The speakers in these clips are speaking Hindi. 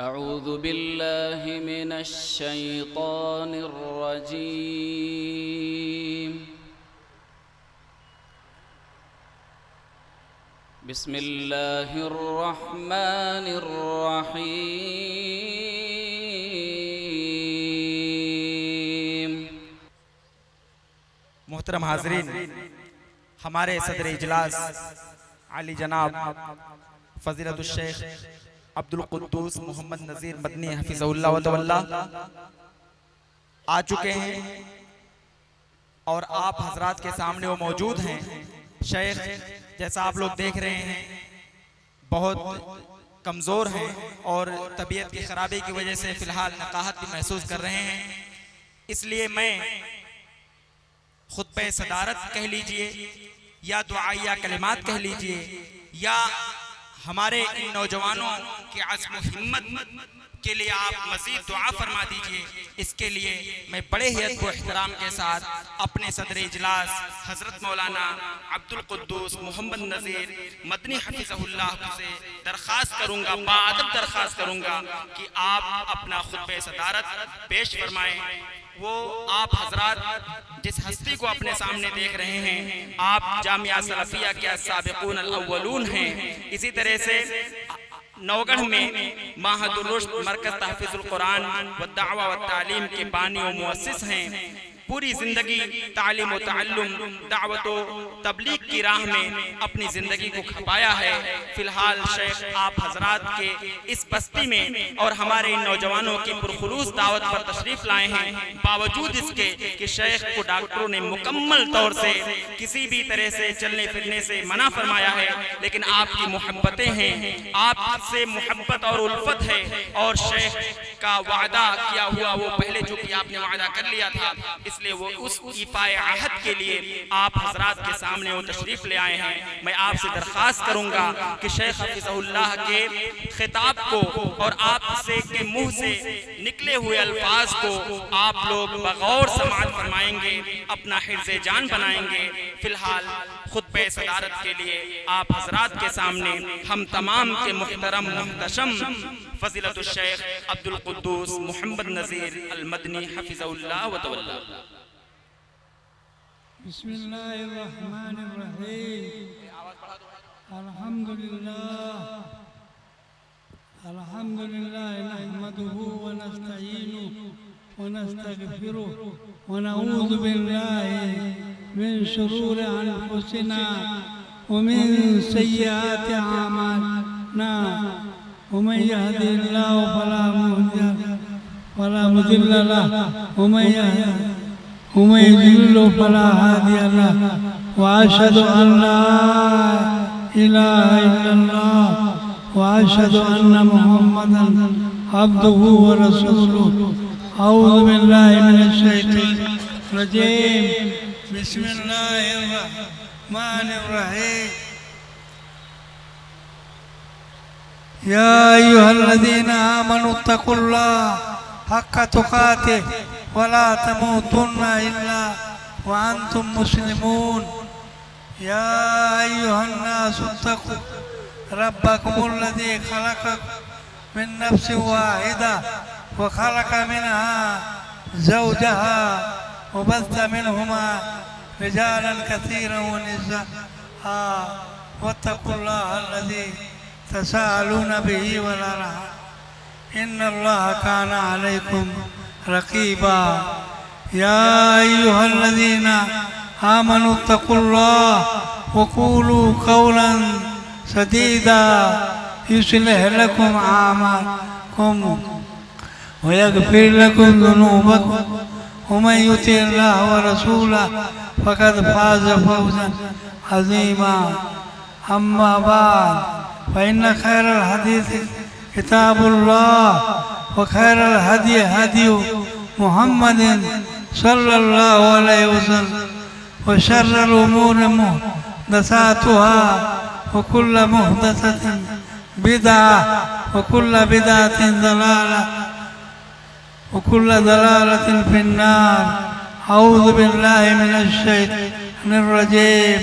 अऊज़ु बिल्लाहि मिनश शैतानिर रजीम। बिस्मिल्लाहिर रहमानिर रहीम। मोहतरम हाज़रीन, हमारे सदर इजलास आली जनाब फ़ज़ीलतुश शेख अब्दुल कुद्दूस मोहम्मद नज़ीर मदनी हफ़िज़हुल्लाह व तवल्ला आ चुके हैं और आप हजरात के सामने वो मौजूद हैं। शेख जैसा आप लोग देख रहे हैं बहुत कमज़ोर हैं और तबीयत की ख़राबी की वजह से फ़िलहाल नकाहत भी महसूस कर रहे हैं। इसलिए मैं खुतबे सदारत कह लीजिए या दुआया कलिमात कह लीजिए या हमारे इन नौजवानों की आज़्म हिम्मत के लिए आप मज़ीद दुआ फरमा दीजिए। इसके लिए मैं बड़े ही अदब व एहतराम के साथ अपने सदर इजलास हज़रत मौलाना अब्दुल कुद्दूस मोहम्मद नज़ीर मदनी हफ़िज़हुल्लाह से दरख्वास्त करूँगा, बाअदब दरख्वास्त करूँगा कि आप अपना खुतबे सदारत पेश फरमाएँ। वो आप हजरात जिस हस्ती को अपने सामने देख रहे हैं, आप जामिया सलफिया के साबिक़ून अल-अव्वलून हैं। इसी तरह से नौगढ़ में माहदुर रुश्द मरकज़ तहफ़ीज़ुल कुरान व दावा व तालीम के बानी व मुअस्सिस हैं। पूरी ज़िंदगी तालीम व तअल्लुम दावत व तबलीग की राह में अपनी ज़िंदगी को खपाया है। फ़िलहाल शेख आप हजरात के इस बस्ती में और हमारे इन नौजवानों की पुरखुलूस दावत पर तशरीफ़ लाए हैं। बावजूद इसके कि शेख को डॉक्टरों ने मुकम्मल तौर से किसी भी तरह से चलने फिरने से मना फरमाया है, लेकिन आपकी मोहब्बतें हैं, आपसे मोहब्बत और उल्फत है और शेख का वादा किया हुआ वो पहले जो कि आपने वादा कर लिया था, इसलिए वो उस इफ़ाए अहद के लिए आप हजरात के सामने वो तशरीफ़ ले आए हैं। मैं आपसे दरख्वास्त करूँगा कि शेख हफ़िज़हुल्लाह के खिताब को और आपसे के मुँह से निकले हुए अल्फाज को आप लोग बगौर समाअत फरमाएंगे, अपना हिर्ज़े जान बनाएंगे। फ़िलहाल खुतबे सदारत के लिए आप हजरात के सामने हम तमाम के मुहतरम मुहतशम फ़ज़ीलतुश शेख अब्दुल कुद्दूस मोहम्मद नज़ीर अल मदनी हफ़िज़हुल्लाह व तवल्ला। बिस्मिल्लाहिर्रहमानिर्रहीम। अल्हम्दुलिल्लाह नहमदुहु व नस्तईनुहु व नस्तगफिरुहु व नऊज़ु बिल्लाहि मिन शुरूरि अनफुसिना व मिन सय्यिआति अमालिना वमन यहदिहिल्लाहु फला मुदिल्ल लहु वमन युद्लिल्हु फला हादिय लहु व अशहदु अन ला इलाहा इल्लल्लाह व अशहदु अन्ना मुहम्मदन अब्दुहु व रसूलुहु। अऊज़ु बिल्लाहि मिनश शैतानिर रजीम। बिस्मिल्लाहिर रहमानिर रहीम। या अय्युहल्लज़ीना आमनु तक़ुल्लाह हक़्क़ तुक़ातिह व ला तमूतुन्ना इल्ला व अंतुम मुस्लिमून। या अय्युहन्नासु इत्तक़ू रब्बकुमुल्लज़ी ख़लक़कुम मिन नफ्सिन वाहिदा व ख़लक़ मिनहा ज़ौजहा व बस्स मिनहुमा रिजालन कसीरन व निसाअ वत्तक़ुल्लाह अल्लज़ी तसाअलून बिही वल अर्हाम इन्नल्लाह कान अलैकुम रक़ीबा। या अय्युहल्लज़ीना आमनु तक़ुल्लाह व क़ूलू क़ौलन सदीदा युस्लिह लकुम आमालकुम व यग़फ़िर लकुम ज़ुनूबकुम व मन युतिइल्लाह व रसूलहु फ़क़द फ़ाज़ फ़ौज़न अज़ीमा। अम्मा बाद फ़इन्न खैरल हदीस किताबुल्लाह व खैरल हदी हदी मुहम्मदिन सल्लल्लाहु अलैहि वसल्लम व शर्रल उमूरि मुहदसातुहा व कुल्ल मुहदसतिन बिदअह व कुल्ल बिदअतिन दलालह व कुल्ल दलालतिन फिन्नार। अऊज़ु बिल्लाहि मिनश शैतानिर रजीम।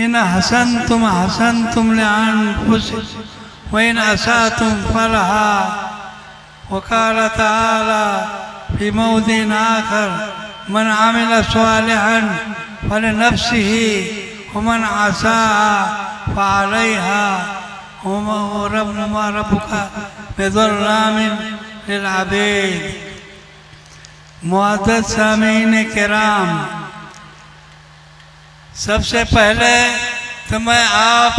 इन हसनतुम हसनतुम लिअन्फुसिकुम व वइन असातुम फलहा। वक़ाल तआला फी मौदिन आखर मन आमिल सालिहन फलिनफ्सिही वमन असाअ फअलैहा वमा रब्बुका बिज़ल्लामिन लिल अबीद। मुअज़्ज़ज़ सामीन किराम, सबसे पहले तो मैं आप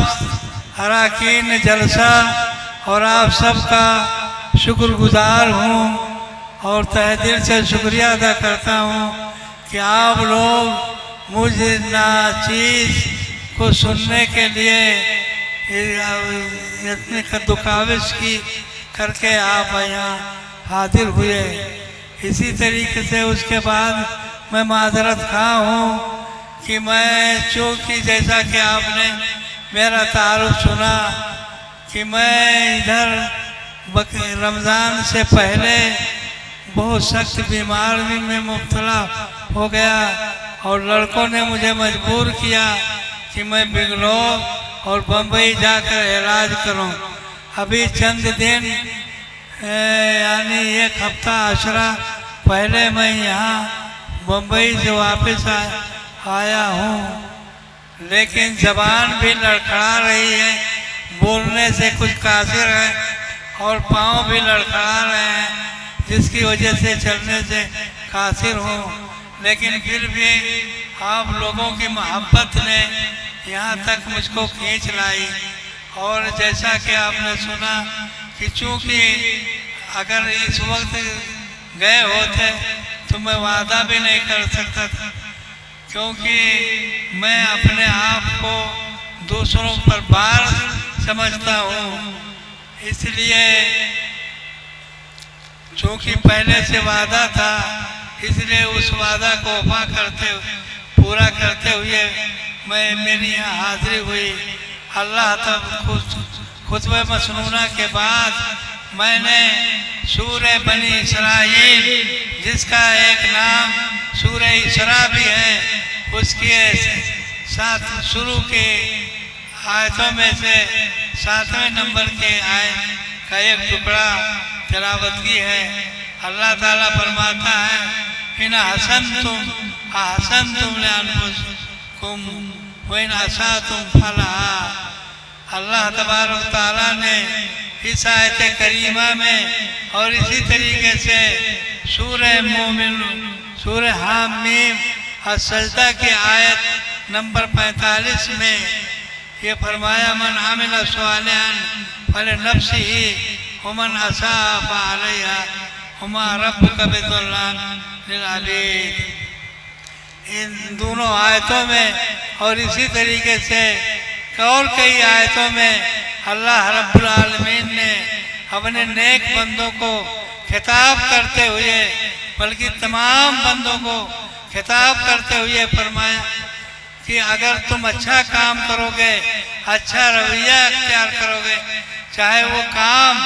अराकीन जलसा और आप सबका शुक्रगुजार हूँ और तहे दिल से शुक्रिया अदा करता हूँ कि आप लोग मुझे नाचीज़ को सुनने के लिए इतनी कद्दुकाविश की करके आप यहाँ हाजिर हुए। इसी तरीके से उसके बाद मैं माजरत खा हूँ कि मैं चूँकि जैसा कि आपने मेरा तारुफ सुना कि मैं इधर रमज़ान से पहले बहुत सख्त बीमारी में मुब्तला हो गया और लड़कों ने मुझे मजबूर किया कि मैं बेंगलोर और बम्बई जाकर इलाज करूं। अभी चंद दिन यानी एक हफ्ता आशरा पहले मैं यहाँ बम्बई से वापस आया हूँ, लेकिन ज़बान भी लड़खड़ा रही है, बोलने से कुछ कासिर है और पाँव भी लड़खड़ा रहे हैं, जिसकी वजह से चलने से कासिर हूँ। लेकिन फिर भी आप लोगों की मोहब्बत ने यहाँ तक मुझको खींच लाई। और जैसा कि आपने सुना कि चूँकि अगर इस वक्त गए होते तो मैं वादा भी नहीं कर सकता था, क्योंकि मैं अपने आप को दूसरों पर भार समझता हूँ। इसलिए चूँकि पहले से वादा था, इसलिए उस वादा को पूरा करते हुए मेरी यहाँ हाजिरी हुई। अल्लाह तब खुतबे मसनूना के बाद मैंने सूरह बनी इसराइल, जिसका एक नाम सूरह इसरा भी है, उसके साथ शुरू के आयतों में से 7वें नंबर के आयत का एक टुकड़ा तिलावत की है। अल्लाह ताला फरमाता है इन अहसनतुम लिअन्फुसिकुम व इन असाअतुम फलहा। अल्लाह तबारक ताला ने इस आयत करीमा में और इसी तरीके से सूरह मोमिन, सूरह हामीम अस्सजदा की आयत नंबर 45 में ये फरमाया मन आमिल सालिहन फलिनफ्सिही वमन असाअ फअलैहा वमा रब्बुका बिज़ल्लामिन लिल अबीद। इन दोनों आयतों में और इसी तरीके से और कई आयतों में अल्लाह रब्बुल आलमीन ने अपने नेक बंदों को खिताब करते हुए, बल्कि तमाम बंदों को खिताब करते हुए फरमाया कि अगर तुम अच्छा काम करोगे, अच्छा रवैया अख्तियार करोगे, चाहे वो काम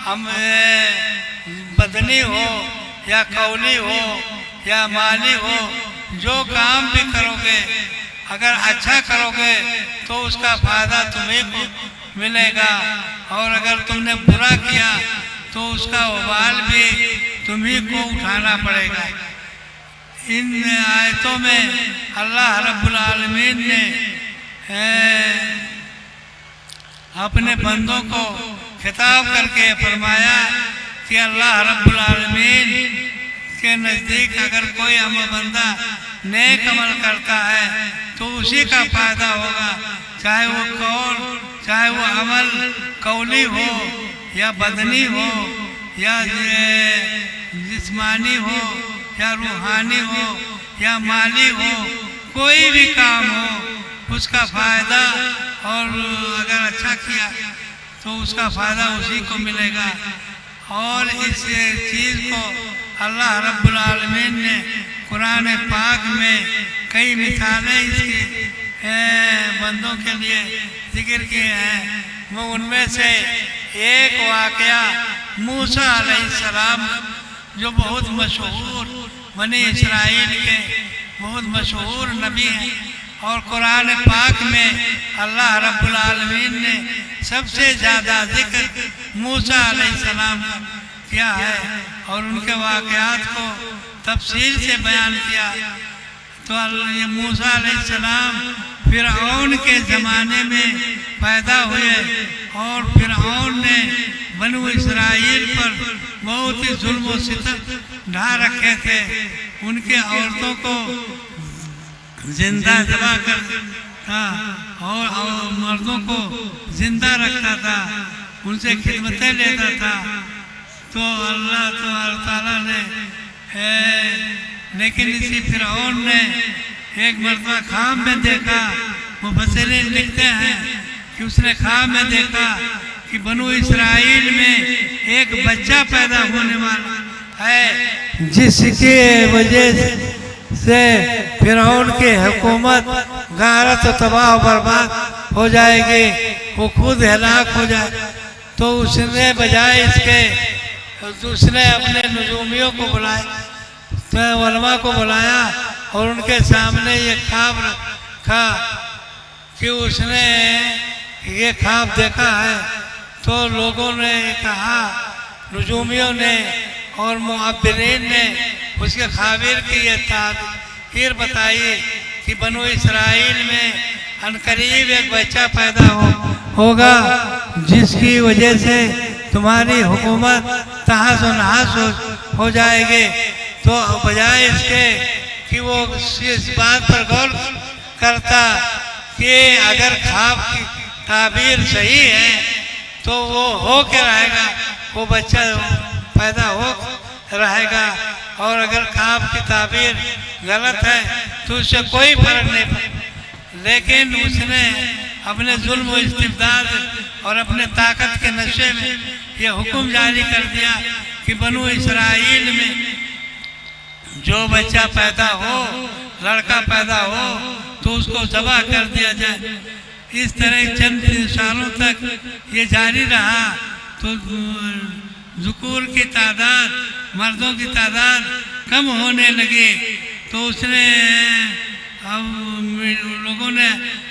हम बदनी हो या कौली हो या माली हो, जो काम भी करोगे अगर अच्छा करोगे तो उसका फायदा तुम्हें को मिलेगा, और अगर तुमने बुरा किया तो उसका वबाल भी तुम्ही को उठाना पड़ेगा। इन आयतों में अल्लाह रब्बुल आलमीन ने अपने बंदों को खिताब करके फरमाया कि अल्लाह रब्बुल आलमीन के नज़दीक अगर कोई अमल बंदा नेक अमल करता है तो उसी का फायदा होगा, चाहे वो अमल कौली हो या बदनी हो या जिस्मानी हो या रूहानी हो या माली हो, कोई भी काम हो उसका फायदा, और अगर अच्छा किया तो उसका फायदा उसी को मिलेगा। और इस चीज़ को अल्लाह रब्बुल आलमीन ने कुरान पाक में कई मिसालें इसकी बंदों के लिए जिक्र किए हैं। वो उनमें से एक वाक़या मूसा अलैहिस्सलाम, जो बहुत मशहूर बनी इसराइल के बहुत मशहूर नबी हैं और कुरान पाक में अल्लाह रब्बुल आलमीन ने सबसे ज़्यादा जिक्र मूसा अलैहिस्सलाम का किया है और उनके वाक़यात को तफसील से बयान किया। तो ये मूसा अलैहिस्सलाम फिरऔन के ज़माने में पैदा हुए और फिरऔन ने बनु इसराइल पर बहुत ही जुल्म व सितम ढा रखे थे। उनके औरतों को जिंदा जमा करता था और मर्दों को जिंदा रखता था, उनसे खिदमतें लेता था। तो अल्लाह ताला ने लेकिन इसी फिरऔन ने एक मरतबा ख्वाब में देखा, मुफस्सिरीन लिखते हैं कि उसने ख्वाब में देखा कि बनु इसराइल में एक बच्चा पैदा होने वाला है, जिसके वजह से फिरऔन की हुकूमत गारत और तबाह बर्बाद हो जाएगी, वो खुद हलाक हो जाए। तो उसने बजाय इसके उसने अपने नजूमियों को बुलाया, तो उलमा को बुलाया और उनके सामने ये ख्वाब रखा कि उसने ये ख्वाब देखा है। तो लोगों ने कहा, नजूमियों ने और मुअब्बिरीन ने उसके ख़ाबिर की ये ताबीर बताई कि बनु इसराइल में अनकरीब एक बच्चा पैदा होगा, जिसकी वजह से तुम्हारी हुकूमत तहस नहस हो जाएगी। तो बजाय इसके कि वो इस बात पर गौर करता कि अगर ख्वाब की ताबीर सही है तो वो हो के रहेगा, वो बच्चा पैदा हो रहेगा, और अगर ख्वाब की ताबीर गलत है तो उससे कोई फर्क नहीं पड़ता। लेकिन उसने अपने जुल्म व इस्तिबदाद और अपने ताकत के नशे में ये हुक्म जारी कर दिया कि बनु इसराइल में जो बच्चा पैदा हो, लड़का पैदा हो, तो उसको ज़बह कर दिया जाए। इस तरह चंद सालों तक ये जारी रहा। तो ज़ुकूर की तादाद, मर्दों की तादाद कम होने लगी। तो उसने अब लोगों ने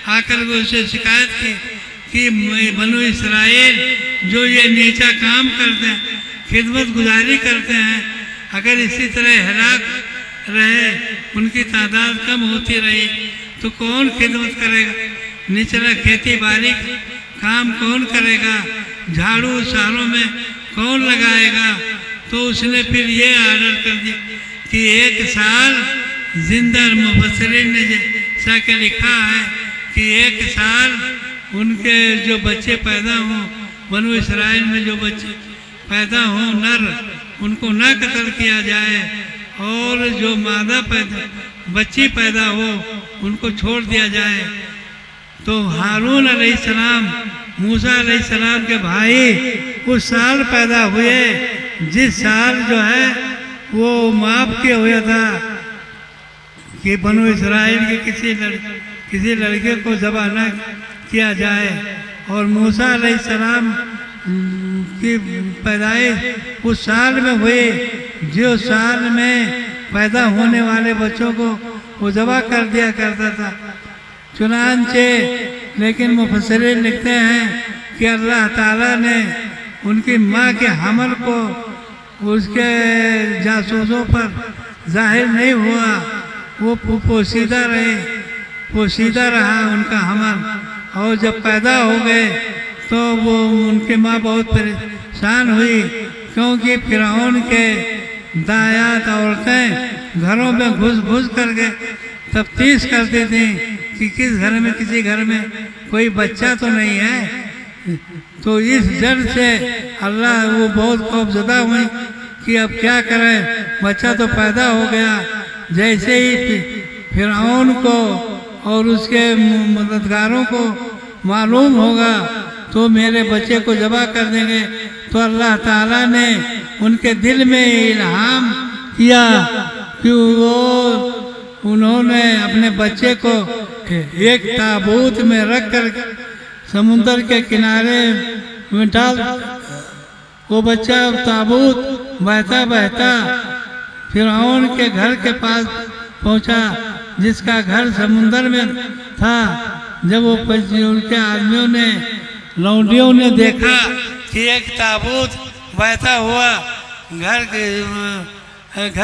आकर के उससे शिकायत की कि बनु इसराइल जो ये नीचा काम करते हैं, खिदमत गुजारी करते हैं, अगर इसी तरह हलाक रहे, उनकी तादाद कम होती रही तो कौन खिदमत करेगा? निचला खेती बाड़ी काम कौन करेगा? झाड़ू शहरों में कौन लगाएगा? तो उसने फिर ये आर्डर कर दिया कि 1 साल जिंदा, मुफस्सिरीन ने जैसा कि लिखा है कि 1 साल उनके जो बच्चे पैदा हों, बनु इसराइल में जो बच्चे पैदा हों नर, उनको ना कत्ल किया जाए, और जो मादा बच्ची पैदा हो उनको छोड़ दिया जाए। तो हारून अलैहिस्सलाम, मूसा अलैहिस्सलाम के भाई उस साल पैदा हुए जिस साल जो है वो माफ किया हुआ था कि बनु इसराइल के किसी लड़के को ज़बह न किया जाए। और मूसा अलैहिस्सलाम की पैदाइश उस साल में हुई जो साल में पैदा होने वाले बच्चों को वो ज़बह कर दिया करता था। चुनांचे लेकिन मुफस्सिरीन लिखते हैं कि अल्लाह ताला ने उनकी माँ के हमल को उसके जासूसों पर जाहिर नहीं हुआ, वो पोशीदा रहा उनका हमल। और जब पैदा हो गए तो वो उनकी माँ बहुत परेशान हुई, क्योंकि फिरौन के दायात औरतें घरों में घुस करके तफ्तीश करती थी कि किस घर में, किसी घर में कोई बच्चा तो नहीं है। तो इस डर से अल्लाह वो बहुत खौफज़दा हुई कि अब क्या करें, बच्चा तो पैदा हो गया। जैसे ही फिरौन को और उसके मददगारों को मालूम होगा तो मेरे बच्चे को ज़बह कर देंगे। तो अल्लाह ताला ने उनके दिल में इल्हाम किया कि उन्होंने अपने बच्चे को एक ताबूत में रख कर समुंदर के किनारे में डाल। वो बच्चा ताबूत बहता बहता फिरौन के घर के पास पहुंचा। जिसका घर समुंदर में था। जब वो उनके आदमियों ने लौंडियों ने देखा कि एक ताबूत बहता हुआ घर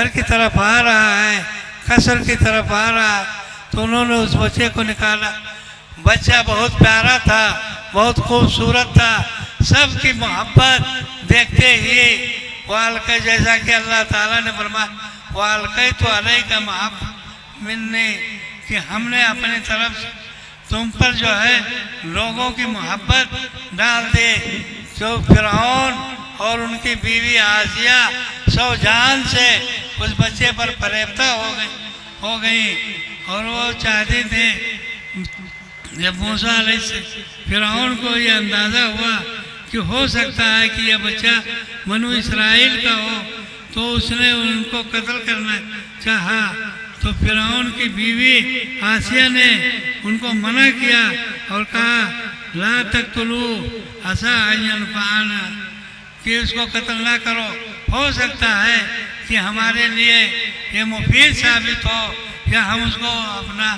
की तरफ आ रहा है, कसर की तरफ आ रहा है, तो उन्होंने उस बच्चे को निकाला। बच्चा बहुत प्यारा था, बहुत खूबसूरत था, सबकी मोहब्बत देखते ही वालके, जैसा कि अल्लाह ताला ने फरमाया वालके तो अलैका मिन्नी, कि हमने अपनी तरफ से तुम पर जो है लोगों की मोहब्बत डाल दी। जो फिरौन और उनकी बीवी आसिया सौ जान से उस बच्चे पर फरेब्ता हो गई और वो चाहते थे। जब मूसा अलैहि फिरौन को ये अंदाज़ा हुआ कि हो सकता है कि यह बच्चा बनु इसराइल का हो, तो उसने उनको कत्ल करना चाहा। तो फिरौन की बीवी आसिया ने उनको मना किया और कहा ला तक़्तुलू असा अन यनफ़अना, कि उसको कत्ल ना करो, हो सकता है कि हमारे लिए ये मुफीद साबित हो या हम उसको अपना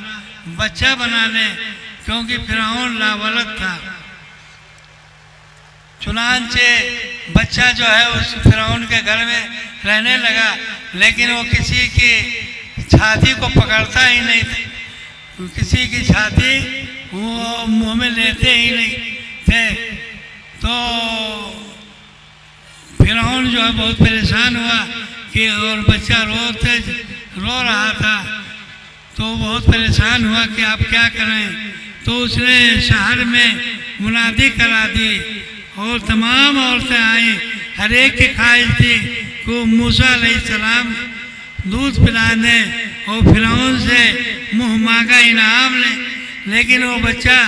बच्चा बना लें, क्योंकि फिरौन लावलद था। चुनांचे बच्चा जो है उस फिरौन के घर में रहने लगा, लेकिन वो किसी की छाती को पकड़ता ही नहीं था, किसी की छाती वो मुंह में लेते ही नहीं थे। तो फिरौन जो है बहुत परेशान हुआ कि और बच्चा रो रहा था, तो बहुत परेशान हुआ कि आप क्या करें। तो उसने शहर में मुनादी करा दी और तमाम औरतें आई, हर एक की ख्वाहिश थी कि मूसा अलैहिस्सलाम दूध पिलाने और फिरौन से मुँह मांगा इनाम ले, लेकिन वो बच्चा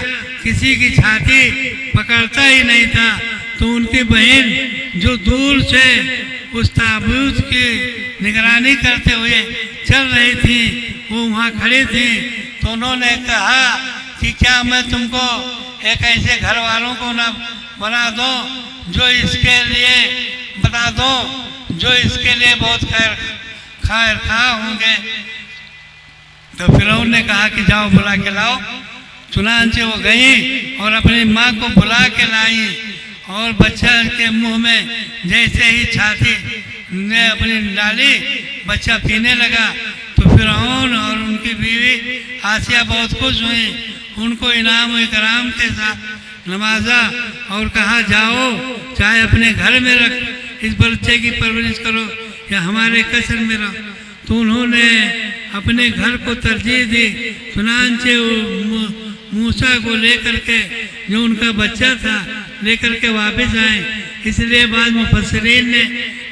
किसी की छाती पकड़ता ही नहीं था। तो उनकी बहन जो दूर से उस ताबूत की निगरानी करते हुए चल रही थी, वो वहाँ खड़ी थी। तो उन्होंने कहा कि क्या मैं तुमको एक ऐसे घर वालों को ना बना दो जो इसके लिए बता दो जो इसके लिए बहुत खैर खा होंगे। तो फिरौन ने कहा कि जाओ बुला के लाओ। चुनांचे वो गई और अपनी माँ को बुला के लाई और बच्चा के मुंह में जैसे ही छाती ने अपनी डाली, बच्चा पीने लगा। तो फिरौन और उनकी बीवी आसिया बहुत खुश हुई, उनको इनाम इकराम के साथ नवाजा और कहा जाओ चाहे अपने घर में रख इस बच्चे की परवरिश करो या हमारे कसर में रहो। तो उन्होंने अपने घर को तरजीह दी। चुनांचे मूसा को लेकर के जो उनका बच्चा था लेकर के वापस आए। इसलिए बाद मुफस्सिरीन ने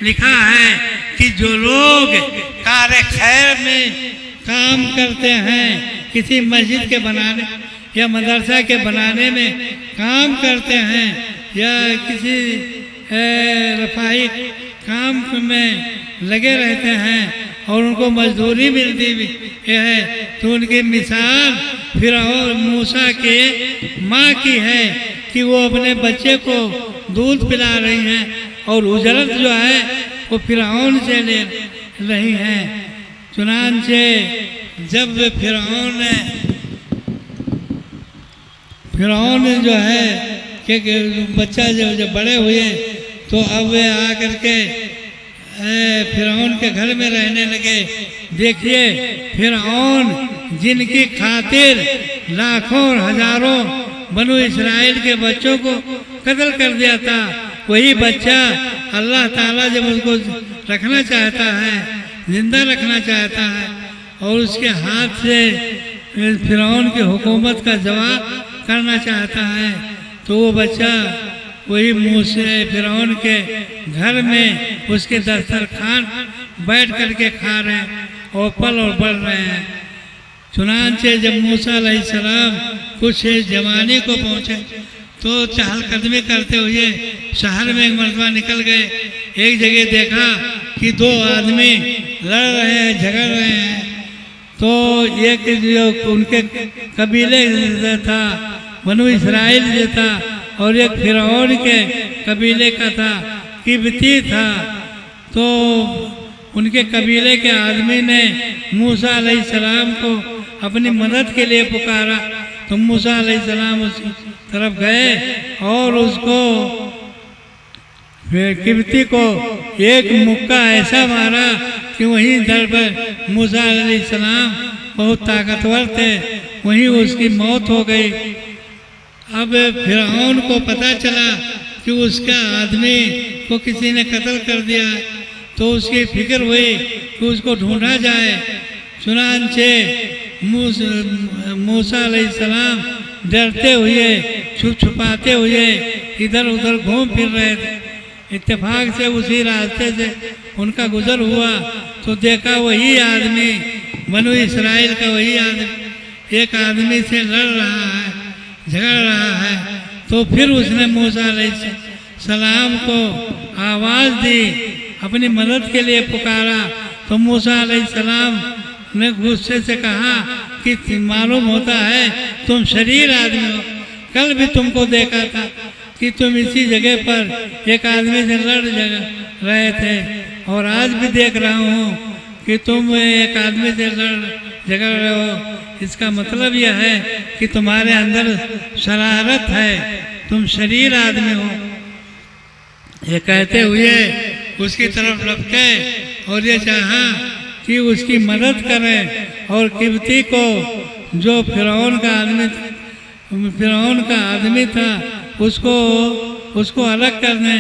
लिखा है कि जो लोग कार्य खैर में काम करते हैं, किसी मस्जिद के बनाने या मदरसा के बनाने में काम करते हैं या किसी रफाही काम में लगे रहते हैं और उनको मजदूरी मिलती भी है, तो उनकी मिसाल फिरौन मूसा के माँ की है कि वो अपने बच्चे को दूध पिला रही हैं और उजरत जो है वो फिरौन से ले रही हैं। चुनांचे जब फिरौन जो है कि बच्चा जब बड़े हुए तो अब वे आकर के फिरौन के घर में रहने लगे। देखिए फिरौन जिनकी खातिर लाखों और हजारों बनु इसराइल के बच्चों को कत्ल कर दिया था, वही बच्चा अल्लाह ताला जब उसको रखना चाहता है, जिंदा रखना चाहता है और उसके हाथ से फिरौन की हुकूमत का जवाब करना चाहता है, तो वो बच्चा वही मूसा फिरौन के घर में उसके दस्तरखान बैठ करके खा रहे हैं और पल और बढ़ रहे हैं। चुनांचे जब मूसा अलैहिस्सलाम कुछ जवानी को पहुँचे तो चहलकदमी करते हुए शहर में एक मर्तबा निकल गए। एक जगह देखा कि दो आदमी लड़ रहे हैं, झगड़ रहे हैं। तो एक जो उनके कबीले था बनु इसराइल जो था और एक फिरौन के कबीले का था, किब्ती था। तो उनके कबीले के आदमी ने मूसा अलैहिस्सलाम को अपनी मदद के लिए पुकारा तो मूसा अलैहिस्सलाम उसकी तरफ गए और उसको किब्ती को एक मुक्का ऐसा मारा कि वहीं दर पर मूसा अलैहिस्सलाम बहुत ताकतवर थे, वहीं उसकी मौत हो गई। अब फिरौन को पता चला कि उसका आदमी को किसी ने कत्ल कर दिया, तो उसकी फिक्र हुई कि उसको ढूंढा जाए। चुनांचे मूसा अलैहिस्सलाम डरते हुए छुपाते हुए इधर उधर घूम फिर रहे थे। इत्तेफाक से उसी रास्ते से उनका गुजर हुआ तो देखा वही आदमी, बनु इसराइल का वही आदमी एक आदमी से लड़ रहा है, झगड़ रहा है। तो फिर उसने मूसा अलैहिस्सलाम को आवाज़ दी, अपनी मदद के लिए पुकारा। तो मूसा अलैहिस्सलाम ने गुस्से से कहा कि मालूम होता है तुम शरीर आदमी हो, कल भी तुमको देखा था कि तुम इसी जगह पर एक आदमी से लड़ रहे थे, और आज भी देख रहा हूँ कि तुम एक आदमी से झगड़ रहे हो। इसका मतलब यह है कि तुम्हारे अंदर शरारत है, तुम शरीर आदमी हो। ये कहते हुए उसकी तरफ लपके और ये चाहा कि उसकी मदद करें और किब्ती को, जो फिरौन का आदमी था, उसको अलग करने।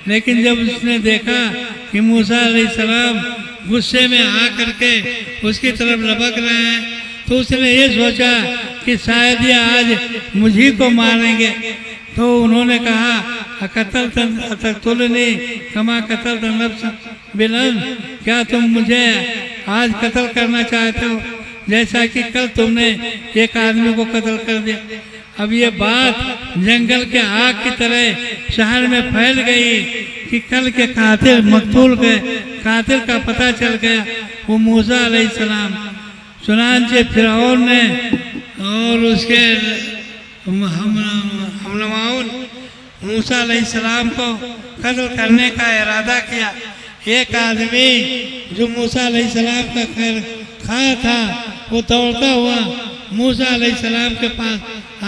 लेकिन जब उसने देखा कि मूसा अलैहिस्सलाम गुस्से में आ करके उसकी तरफ लपक रहे हैं, तो उसने ये सोचा कि शायद ये आज मुझी को मारेंगे। तो उन्होंने कहा अतक़्तुलनी कमा क़तलत नफ़्सन बिलअम्स, क्या तुम मुझे आज कत्ल करना चाहते हो जैसा कि कल तुमने एक आदमी को कत्ल कर दिया। अब ये बात जंगल के आग की तरह शहर में फैल गई कि कल के कातिल मकतूल के कातिल का पता चल गया, वो मूसा अलैहिस्सलाम। चुनांचे फिरौन ने और उसके हमनवाउन मूसा अलैहिस्सलाम को कत्ल करने का इरादा किया। एक आदमी जो मूसा अलैहिस्सलाम का खैर खा था, वो दौड़ता हुआ मूसा अलैहिस्सलाम के पास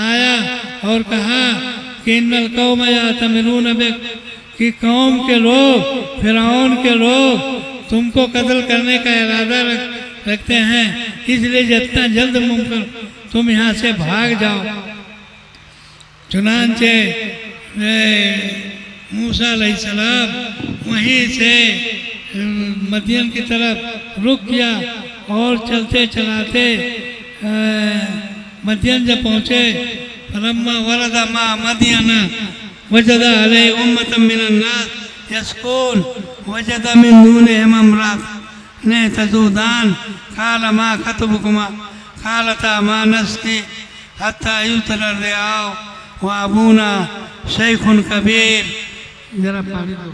आया और कहा कि इन्नल कौम यातमिरून बिक, कि कौम के लोग, फिरौन के लोग तुमको कत्ल करने का इरादा रखते हैं, इसलिए जितना जल्द मुमकिन तुम यहाँ से भाग जाओ। चुनांचे मूसा अलैहिस्सलाम वहीं से मदियन की तरफ रुक किया और चलते चलाते मदियन जब पहुँचे, फलम्मा वरदा मा मदियन वजदा अलैहि उम्मतम मिनन नास यसकून वजदा मिन दूनिहिम इम्रअतैन तज़ूदान क़ाल मा खतबुकुमा क़ालता मा नस्क़ी हत्ता युतरा रिआउ व अबूना शैख़ुन कबीर। जरा पानी दो।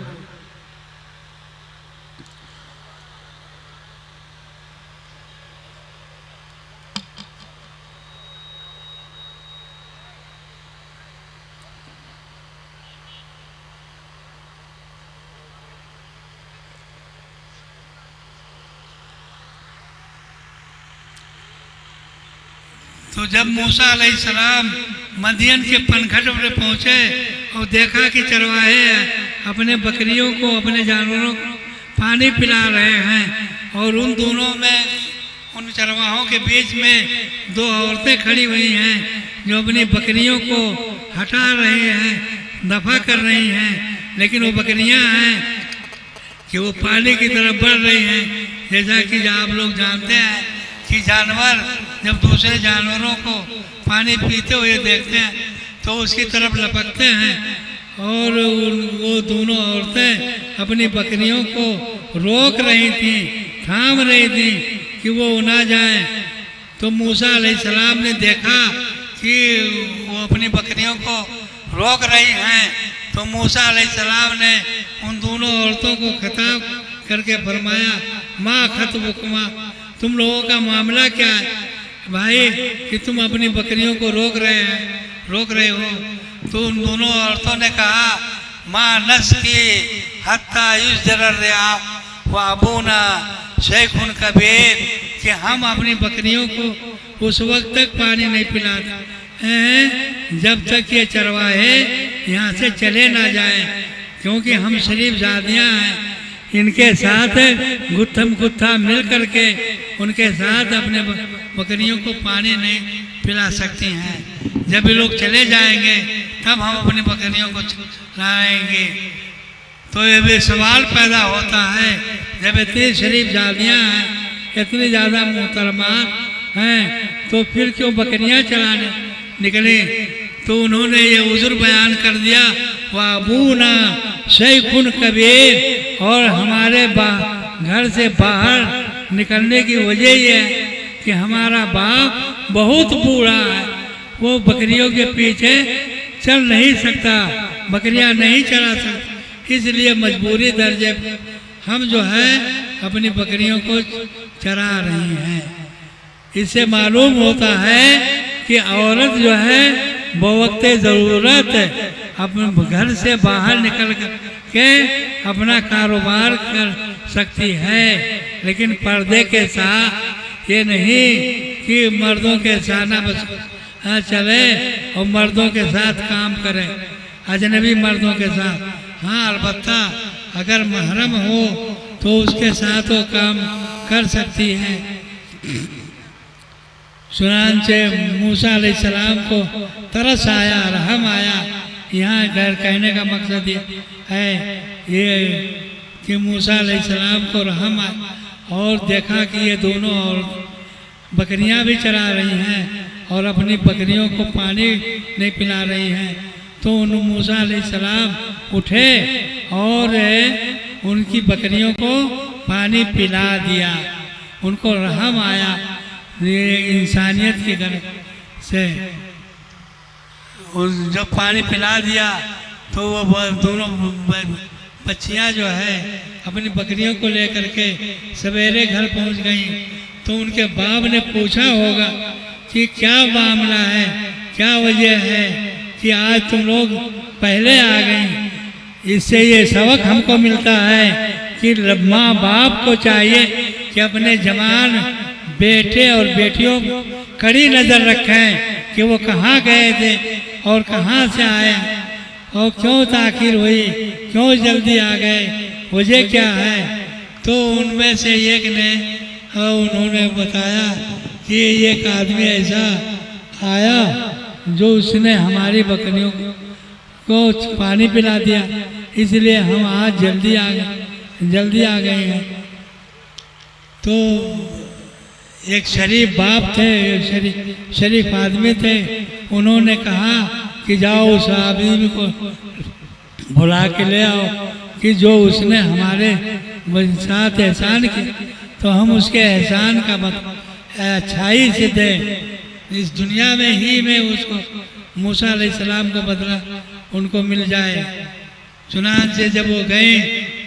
तो जब मूसा अलैहिस्सलाम मदियन के पनघट पर पहुँचे और देखा कि चरवाहे अपने बकरियों को, अपने जानवरों को पानी पिला रहे हैं, और उन दोनों में, उन चरवाहों के बीच में दो औरतें खड़ी हुई हैं जो अपनी बकरियों को हटा रही हैं, दफा कर रही हैं। लेकिन वो बकरियां हैं कि वो पानी की तरफ बढ़ रही हैं। जैसा कि आप लोग जानते हैं कि जानवर जब दूसरे जानवरों को पानी पीते हुए देखते हैं तो उसकी तरफ लपकते हैं, और वो दोनों औरतें अपनी बकरियों को रोक रही थी, थाम रही थी कि वो ना जाए। तो मूसा अलैहिस्सलाम ने देखा कि वो अपनी बकरियों को रोक रही हैं, तो मूसा अलैहिस्सलाम ने उन दोनों औरतों को खिताब करके फरमाया, माँ खतबुकुमा, तुम लोगों का मामला क्या है भाई कि तुम अपनी बकरियों को रोक रहे हो। तो उन दोनों औरतों ने कहा, माँ नस्क़ी हत्ता युज़रा रिआउ व अबूना शैख़ुन कबीर, कि हम अपनी बकरियों को उस वक्त तक पानी नहीं पिलाते हैं जब तक ये चरवाहे यहाँ से चले ना जाए, क्योंकि हम शरीफ जादियाँ हैं, इनके साथ गुत्थम गुत्था मिल करके उनके साथ अपने बकरियों को पानी नहीं पिला सकती हैं। जब ये लोग चले जाएंगे तब हम अपनी बकरियों को लाएंगे। तो ये भी सवाल पैदा होता है, जब इतनी शरीफ जादियाँ हैं, इतनी ज़्यादा मोहतरमान हैं, तो फिर क्यों बकरियाँ चलाने निकली? तो उन्होंने ये उज़्र बयान कर दिया, वाबूना शैखुन कबीर, और हमारे घर से बाहर निकलने की वजह ये है कि हमारा बाप बहुत बूढ़ा है, वो बकरियों के पीछे चल नहीं सकता, बकरियां नहीं चला सकता, इसलिए मजबूरी दर्जे हम जो है अपनी बकरियों को चरा रही हैं। इससे मालूम होता है कि औरत जो है बवक्त ज़रूरत अपने घर से बाहर निकल के अपना कारोबार कर सकती है, लेकिन पर्दे के साथ ये नहीं कि मर्दों के साथ बस चले और मर्दों के साथ काम करे, अजनबी मर्दों के साथ। हाँ, अलबत्ता अगर महरम हो तो उसके साथ वो काम कर सकती है। चुनांचे मूसा अलैहिस्सलाम को तरस आया, रहम आया। यहाँ घर कहने का मकसद ये है ये कि मूसा अलैहिस्सलाम को रहम आया और देखा कि ये दोनों और बकरियां भी चरा रही हैं और अपनी बकरियों को पानी नहीं पिला रही हैं। तो उन मूसा अलैहिस्सलाम उठे और उनकी बकरियों को पानी पिला दिया। उनको रहम आया ये इंसानियत की गरज से। जब पानी पिला दिया तो वो दोनों बच्चियां जो है अपनी बकरियों को लेकर के सवेरे घर पहुंच गईं। तो उनके बाप ने पूछा होगा कि क्या मामला है, क्या वजह है कि आज तुम लोग पहले आ गई। इससे ये सबक हमको मिलता है कि माँ बाप को चाहिए कि अपने जवान बेटे और बेटियों को कड़ी नज़र रखें कि वो कहाँ गए थे और कहाँ से आए और क्यों ताखिर हुई, क्यों जल्दी आ गए, वजह क्या है। तो उनमें से एक ने उन्होंने बताया कि एक आदमी ऐसा आया जो उसने हमारी बकरियों को पानी पिला दिया, इसलिए हम आज जल्दी आ गए हैं। तो एक शरीफ बाप थे, एक शरीफ आदमी थे, उन्होंने कहा कि जाओ उस आदमी को बुला के ले आओ कि जो उसने हमारे साथ एहसान किया, तो हम उसके एहसान का अच्छाई से दें, इस दुनिया में ही में उसको मूसा अलैहिस्सलाम का बदला उनको मिल जाए। चुनांचे जब वो गए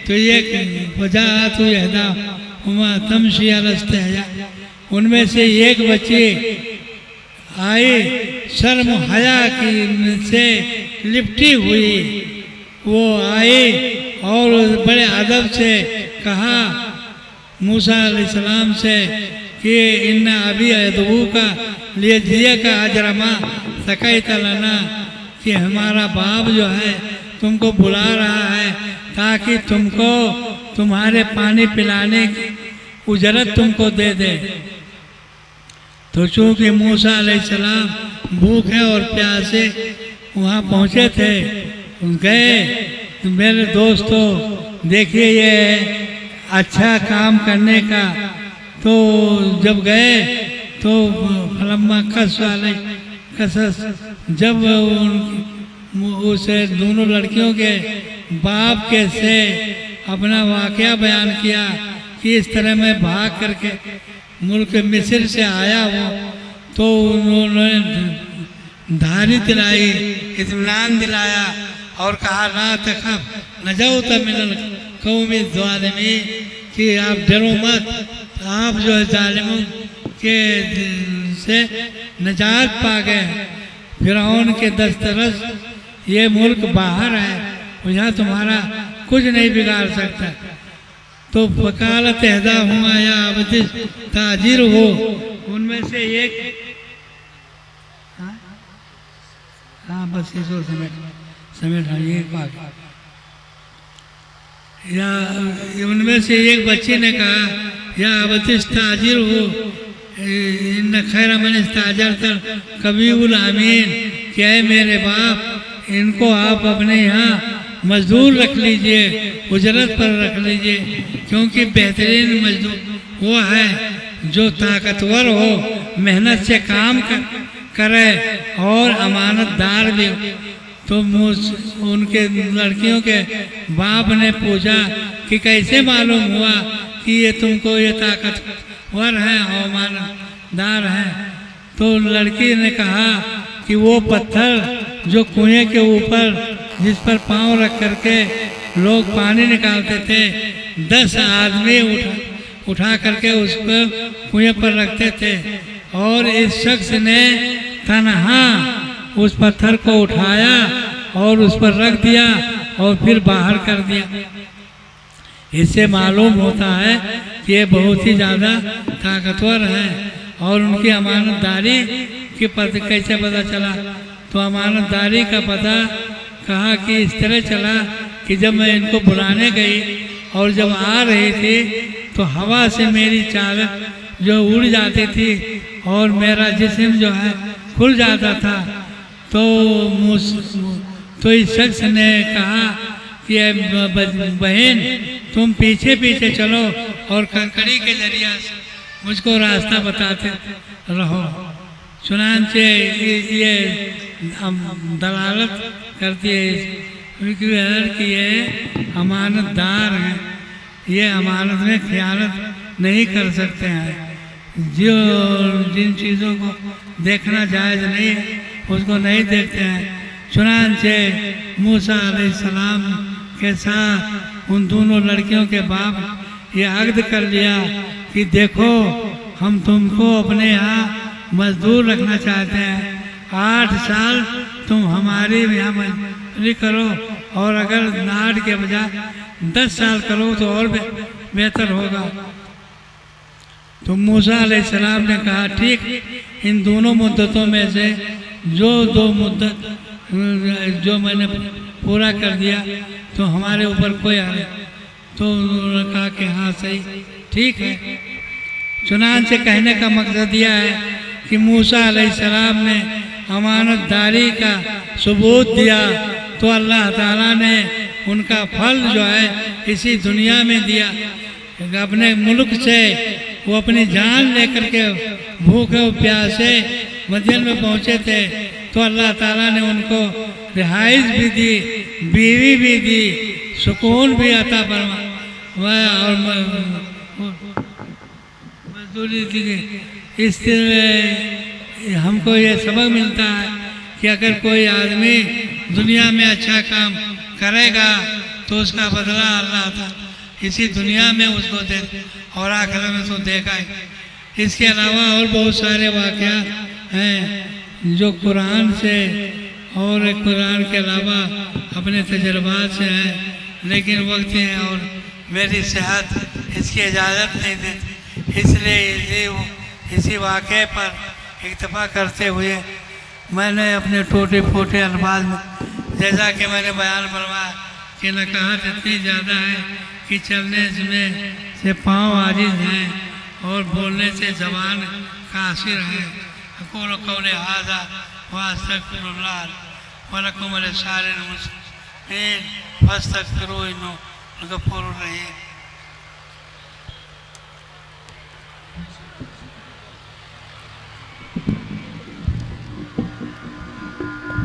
तो एक वजह तो यहदा हुआ तमशी अलस्तहया, उनमें से एक बच्ची आई शर्म हया की से लिपटी हुई। वो आई और बड़े अदब से कहा मूसा अलैहिस्सलाम से कि इन्ना अभी अदबू का लिए जिया का अजरमा सकैता लना, कि हमारा बाप जो है तुमको बुला रहा है ताकि तुमको तुम्हारे पानी पिलाने की उजरत तुमको दे दे। तो चूँकि मूसा अलैहिस्सलाम भूखे और प्यासे वहाँ पहुँचे थे, गए तो मेरे दोस्तों देखिए ये अच्छा काम करने का। तो जब गए तो फलम्मा कसस जब उसे दोनों लड़कियों के बाप के से अपना वाक़या बयान किया कि इस तरह मैं भाग करके मुल्क मिस्र से आया हूँ, तो उन्होंने धारी दिलाई, इत्मीनान दिलाया और कहा ला तखफ नजौत मिनल कौमी ज़ालिमीन, कि आप डरो मत, आप जो है जालिमों के से निजात पा गए। फिरौन के दस्तरस ये मुल्क बाहर है, यहाँ तुम्हारा कुछ नहीं बिगाड़ सकता। तो वकालत अहदा हुआ या अवधि ताजिर हो, उनमें से एक बस इसको समेट ये बात। या उनमें से एक बच्चे ने कहा, या अबतिस ताजिर हो इन खैर मन ताजर तर कबीउल आमीन, क्या है मेरे बाप, इनको आप अपने यहाँ मजदूर रख लीजिए, उजरत पर रख लीजिए, क्योंकि बेहतरीन मजदूर वो है जो ताकतवर हो, मेहनत से काम करे और अमानतदार भी हो। तो उनके लड़कियों के बाप ने पूछा कि कैसे मालूम हुआ कि ये तुमको ये ताकतवर है और अमानतदार है? तो लड़की ने कहा कि वो पत्थर जो कुएं के ऊपर जिस पर पांव रख करके लोग पानी निकालते थे, 10 आदमी उठा करके उसको कुएं पर रखते थे, और इस शख्स ने तन्हा उस पत्थर को उठाया और उस पर रख दिया और फिर बाहर कर दिया। इससे मालूम होता है कि ये बहुत ही ज़्यादा ताकतवर है। और उनकी अमानतदारी की पता कैसे पता चला? तो अमानतदारी का पता कहा कि इस तरह चला कि जब मैं इनको बुलाने गई और जब आ रही थी तो हवा से मेरी चादर जो उड़ जाती थी और मेरा जिस्म जो है खुल जाता था। तो इस शख्स ने कहा कि बहन तुम पीछे पीछे चलो और कंकड़ी के जरिए मुझको रास्ता बताते रहो। चुनांचे ये दलालत करती है कि ये अमानतदार हैं, ये अमानत में खयानत नहीं कर सकते हैं। जो जिन चीज़ों को देखना जायज़ नहीं है उसको नहीं देखते हैं। चुनांचे मूसा अलैहिस्सलाम के साथ उन दोनों लड़कियों के बाप ये अक़्द कर लिया कि देखो हम तुमको अपने यहाँ मजदूर रखना चाहते हैं, 8 साल तुम हमारे यहाँ मजदूरी करो, और अगर 8 के बजाय 10 साल करो तो और बेहतर होगा। तो मूसा अलैहिस्सलाम ने कहा ठीक, इन दोनों मुद्दतों में से जो 2 मुद्दत जो मैंने पूरा कर दिया तो हमारे ऊपर कोई आ रहा। तो उन्होंने कहा कि हाँ सही ठीक है। चुनांचे कहने का मकसद यह है कि मूसा अलैहिस्सलाम ने अमानतदारी का सबूत दिया तो अल्लाह ताला ने उनका फल जो है इसी दुनिया में दिया। अपने मुल्क से वो अपनी जान लेकर के भूखे प्यासे मदीना में पहुँचे थे तो अल्लाह ताला ने उनको रिहाइश भी दी, बीवी भी दी, सुकून भी अता फरमाया और मजदूरी दी। इस तरह हमको ये सबक मिलता है कि अगर कोई आदमी दुनिया में अच्छा काम करेगा तो उसका बदला अल्लाह ताला इसी दुनिया में उसको दे और आखिरत में तो देगा ही। इसके अलावा और बहुत सारे वाक़यात हैं जो कुरान से और कुरान के अलावा अपने तजर्बात से हैं, लेकिन वक्त है और मेरी सेहत इसकी इजाज़त नहीं देती, इसलिए इसी वाक़े पर इक्तफा करते हुए मैंने अपने टोटे फोटे अल्फाज में जैसा कि मैंने बयान फरमाया कि नकाहत इतनी ज़्यादा है कि चलने में से पाँव आजिज़ हैं और बोलने से ज़बान कासिर है। अक़ूलु क़ौली हाज़ा व अस्तग़फ़िरुल्लाह व लकुम व लिसाइरिल मुस्लिमीन फस्तग़फिरूहु इन्नहु गफ़ूरुर रहीम।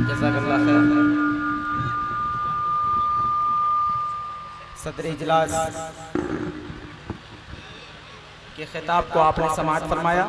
जज़ाकल्लाह खैर। सदर इजलास के खिताब को आपने समाअत फरमाया।